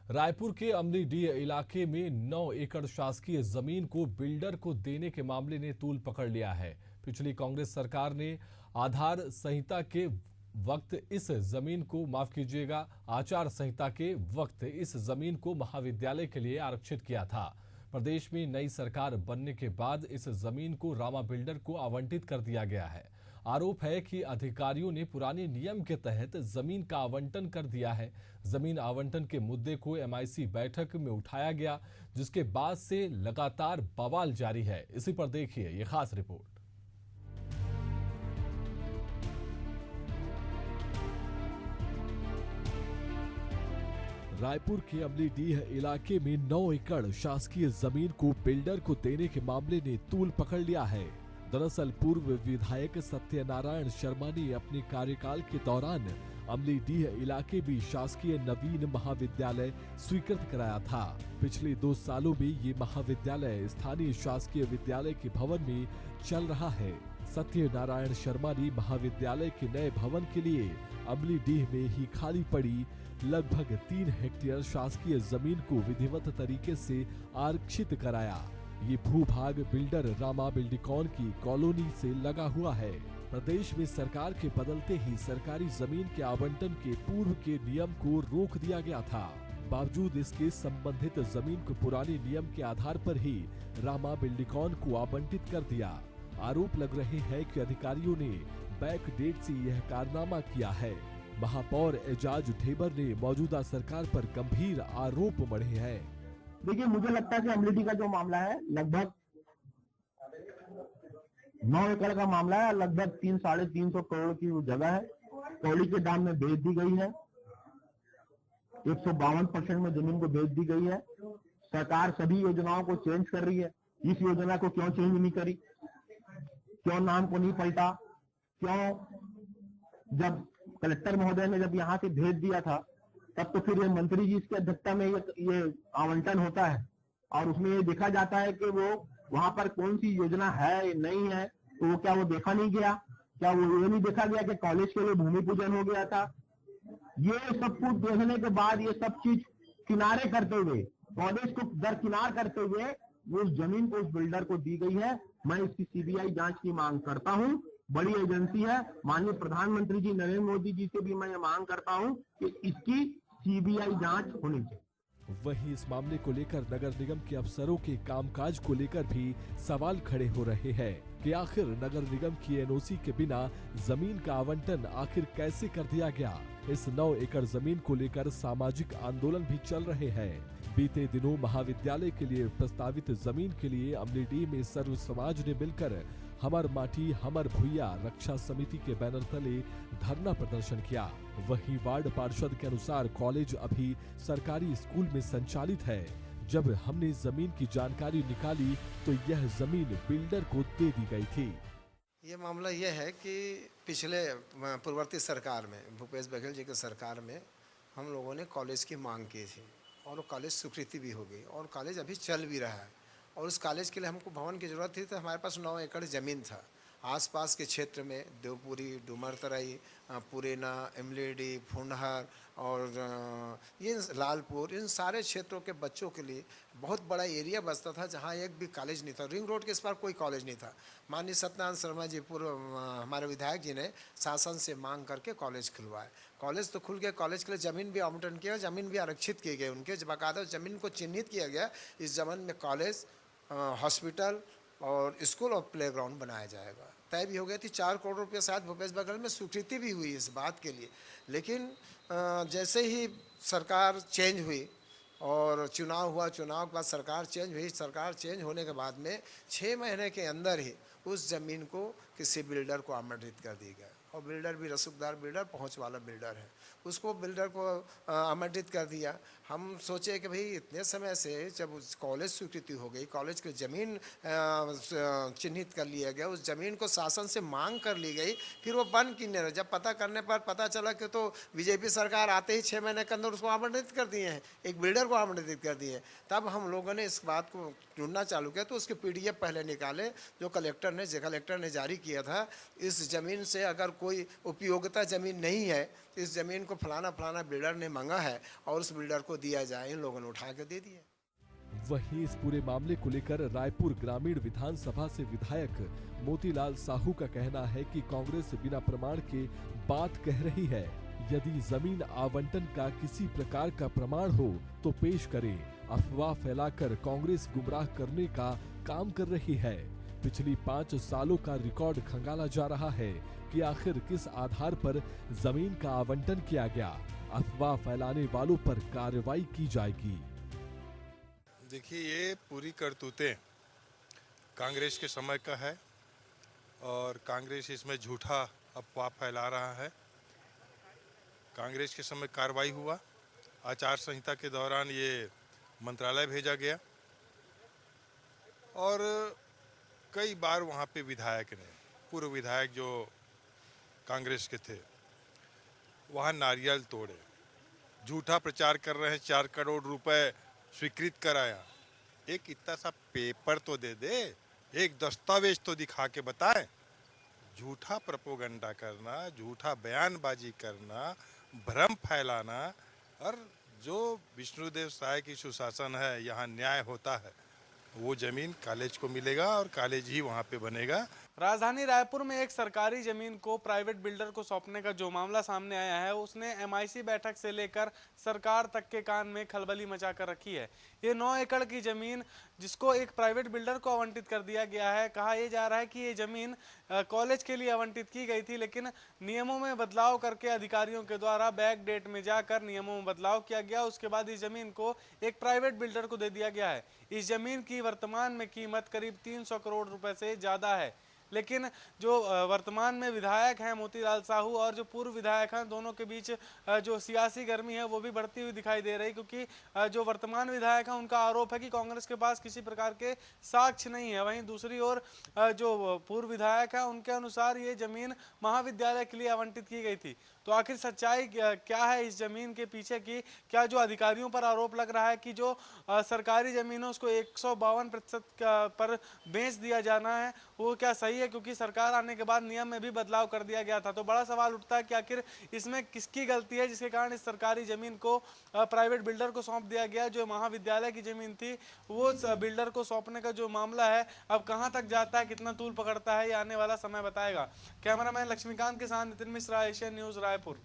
रायपुर के अमलीडीह इलाके में 9 एकड़ शासकीय जमीन को बिल्डर को देने के मामले ने तूल पकड़ लिया है। पिछली कांग्रेस सरकार ने आधार संहिता के वक्त इस जमीन को माफ कीजिएगा आचार संहिता के वक्त इस जमीन को महाविद्यालय के लिए आरक्षित किया था। प्रदेश में नई सरकार बनने के बाद इस जमीन को रामा बिल्डर को आवंटित कर दिया गया है। आरोप है कि अधिकारियों ने पुराने नियम के तहत जमीन का आवंटन कर दिया है। जमीन आवंटन के मुद्दे को एमआईसी बैठक में उठाया गया, जिसके बाद से लगातार बवाल जारी है। इसी पर देखिए ये खास रिपोर्ट। रायपुर के अमलीडीह इलाके में 9 एकड़ शासकीय जमीन को बिल्डर को देने के मामले ने तूल पकड़ लिया है। दरअसल पूर्व विधायक सत्यनारायण शर्मा ने अपने कार्यकाल के दौरान अमलीडीह इलाके में शासकीय नवीन महाविद्यालय स्वीकृत कराया था। पिछले 2 सालों में ये महाविद्यालय स्थानीय शासकीय विद्यालय के भवन में चल रहा है। सत्यनारायण शर्मा ने महाविद्यालय के नए भवन के लिए अमलीडीह में ही खाली पड़ी लगभग 3 हेक्टेयर शासकीय जमीन को विधिवत तरीके से आरक्षित कराया। ये भूभाग बिल्डर रामा बिल्डिकॉन की कॉलोनी से लगा हुआ है। प्रदेश में सरकार के बदलते ही सरकारी जमीन के आवंटन के पूर्व के नियम को रोक दिया गया था। बावजूद इसके संबंधित जमीन को पुराने नियम के आधार पर ही रामा बिल्डिकॉन को आवंटित कर दिया। आरोप लग रहे हैं कि अधिकारियों ने बैक डेट से यह कारनामा किया है। महापौर एजाज ढेबर ने मौजूदा सरकार पर गंभीर आरोप मढ़े हैं। देखिए, मुझे लगता है कि अमलीडीह का जो मामला है लगभग 9 एकड़ का मामला है। लगभग 300-350 करोड़ की वो जगह है, कौड़ी के दाम में बेच दी गई है। 152% में जमीन को बेच दी गई है। सरकार सभी योजनाओं को चेंज कर रही है। इस योजना को क्यों चेंज नहीं करी, क्यों नाम को नहीं पलटा, क्यों जब कलेक्टर महोदय ने जब यहाँ से भेज दिया था तब तो फिर ये मंत्री जी की अध्यक्षता में ये आवंटन होता है और उसमें ये देखा जाता है कि वो वहां पर कौन सी योजना है नहीं है। तो वो क्या वो देखा नहीं गया? क्या वो ये नहीं देखा गया कि कॉलेज के लिए भूमि पूजन हो गया था? ये सब कुछ देखने के बाद ये सब चीज किनारे करते हुए, कॉलेज को दरकिनार करते हुए उस जमीन को उस बिल्डर को दी गई है। मैं इसकी सीबीआई जांच की मांग करता हूँ। बड़ी एजेंसी है, माननीय प्रधानमंत्री जी नरेंद्र मोदी जी से भी मैं ये मांग करता हूँ कि इसकी सीबीआई जांच होनी चाहिए। वहीं इस मामले को लेकर नगर निगम के अफसरों के कामकाज को लेकर भी सवाल खड़े हो रहे हैं कि आखिर नगर निगम की एनओसी के बिना जमीन का आवंटन आखिर कैसे कर दिया गया। इस 9 एकड़ जमीन को लेकर सामाजिक आंदोलन भी चल रहे हैं। बीते दिनों महाविद्यालय के लिए प्रस्तावित जमीन के लिए अमलीडीह में सर्व समाज ने मिलकर हमर माटी हमर भुइया रक्षा समिति के बैनर तले धरना प्रदर्शन किया। वहीं वार्ड पार्षद के अनुसार कॉलेज अभी सरकारी स्कूल में संचालित है। जब हमने जमीन की जानकारी निकाली तो यह जमीन बिल्डर को दे दी गई थी। ये मामला ये है कि पिछले पूर्ववर्ती सरकार में, भूपेश बघेल जी की सरकार में हम लोगों ने कॉलेज की मांग की थी और कॉलेज स्वीकृति भी हो गई और कॉलेज अभी चल भी रहा है। और उस कॉलेज के लिए हमको भवन की ज़रूरत थी, तो हमारे पास 9 एकड़ ज़मीन था। आसपास के क्षेत्र में देवपुरी, डुमरतराई, पुरेना, इमलीडीह, फुंडहर और ये लालपुर, इन सारे क्षेत्रों के बच्चों के लिए बहुत बड़ा एरिया बचता था जहाँ एक भी कॉलेज नहीं था। रिंग रोड के इस पार कोई कॉलेज नहीं था। माननीय सत्यनारायण शर्मा जी पूर्व हमारे विधायक जी ने शासन से मांग करके कॉलेज खुलवाए। कॉलेज तो खुल गया, कॉलेज के लिए ज़मीन भी आवंटन किया, ज़मीन भी आरक्षित की गई। उनके बाकायदा ज़मीन को चिन्हित किया गया, इस ज़मीन में कॉलेज, हॉस्पिटल और स्कूल और प्लेग्राउंड बनाया जाएगा। तय भी हो गई थी। 4 करोड़ रुपये शायद भूपेश बघेल में स्वीकृति भी हुई इस बात के लिए। लेकिन जैसे ही सरकार चेंज हुई और चुनाव हुआ, चुनाव के बाद सरकार चेंज हुई, सरकार चेंज होने के बाद में 6 महीने के अंदर ही उस ज़मीन को किसी बिल्डर को आवंटित कर दी गई। और बिल्डर भी रसूखदार बिल्डर, पहुंच वाला बिल्डर है, उसको बिल्डर को आवंटित कर दिया। हम सोचे कि भाई इतने समय से जब कॉलेज स्वीकृति हो गई, कॉलेज की ज़मीन चिन्हित कर लिया गया, उस ज़मीन को शासन से मांग कर ली गई, फिर वो बंद क्यों नहीं रहा? जब पता करने पर पता चला कि तो बीजेपी सरकार आते ही 6 महीने के अंदर उसको आवंटित कर दिए हैं, एक बिल्डर को आवंटित कर दिए हैं। तब हम लोगों ने इस बात को ढूंढना चालू किया, तो उसके PDF पहले निकाले जो कलेक्टर ने जारी किया था। इस ज़मीन से अगर कोई उपयोगिता ज़मीन नहीं है तो इस ज़मीन को फलाना फलाना बिल्डर ने मांगा है और उस बिल्डर को दिया जाए, इन लोगों ने उठा के दे दिया। वहीं इस पूरे मामले को लेकर रायपुर ग्रामीण विधानसभा से विधायक मोतीलाल साहू का कहना है कि कांग्रेस बिना प्रमाण के बात कह रही है। यदि जमीन आवंटन का किसी प्रकार का प्रमाण हो तो पेश करें। अफवाह फैलाकर कांग्रेस गुमराह करने का काम कर रही है। पिछली 5 सालों का रिकॉर्ड खंगाला जा रहा है कि आखिर किस आधार पर जमीन का आवंटन किया गया। अफवाह फैलाने वालों पर कार्रवाई की जाएगी। देखिए, ये पूरी करतूतें कांग्रेस के समय का है और कांग्रेस इसमें झूठा अफवाह फैला रहा है। कांग्रेस के समय कार्रवाई हुआ, आचार संहिता के दौरान ये मंत्रालय भेजा गया और कई बार वहाँ पे विधायक ने, पूर्व विधायक जो कांग्रेस के थे, वहाँ नारियल तोड़े, झूठा प्रचार कर रहे हैं। 4 करोड़ रुपए स्वीकृत कराया। एक इतना सा पेपर तो दे दे, एक दस्तावेज तो दिखा के बताए। झूठा प्रोपेगेंडा करना, झूठा बयानबाजी करना, भ्रम फैलाना। और जो विष्णुदेव साय की सुशासन है, यहाँ न्याय होता है, वो जमीन कॉलेज को मिलेगा और कॉलेज ही वहाँ पे बनेगा। राजधानी रायपुर में एक सरकारी जमीन को प्राइवेट बिल्डर को सौंपने का जो मामला सामने आया है, उसने एमआईसी बैठक से लेकर सरकार तक के कान में खलबली मचा कर रखी है। ये 9 एकड़ की जमीन जिसको एक प्राइवेट बिल्डर को आवंटित कर दिया गया है। कहा यह जा रहा है कि ये जमीन कॉलेज के लिए आवंटित की गई थी, लेकिन नियमों में बदलाव करके अधिकारियों के द्वारा बैक डेट में जाकर नियमों में बदलाव किया गया। उसके बाद इस जमीन को एक प्राइवेट बिल्डर को दे दिया गया है। इस जमीन की वर्तमान में कीमत करीब 300 करोड़ रुपए से ज्यादा है। लेकिन जो वर्तमान में विधायक हैं मोतीलाल साहू और जो पूर्व विधायक हैं, दोनों के बीच जो सियासी गर्मी है वो भी बढ़ती हुई दिखाई दे रही, क्योंकि जो वर्तमान विधायक हैं उनका आरोप है कि कांग्रेस के पास किसी प्रकार के साक्ष्य नहीं है। वहीं दूसरी ओर जो पूर्व विधायक हैं उनके अनुसार ये जमीन महाविद्यालय के लिए आवंटित की गई थी। तो आखिर सच्चाई क्या है इस जमीन के पीछे की? क्या जो अधिकारियों पर आरोप लग रहा है कि जो सरकारी जमीन है उसको 152% पर बेच दिया जाना है, वो क्या सही है? क्योंकि सरकार आने के बाद नियम में भी बदलाव कर दिया गया था। तो बड़ा सवाल उठता है कि आखिर इसमें किसकी गलती है जिसके कारण इस सरकारी जमीन को प्राइवेट बिल्डर को सौंप दिया गया। जो महाविद्यालय की जमीन थी वो बिल्डर को सौंपने का जो मामला है अब कहां तक जाता है, कितना तूल पकड़ता है, ये आने वाला समय बताएगा। कैमरामैन लक्ष्मीकांत के साथ नितिन मिश्रा, एशियन न्यूज, रायपुर।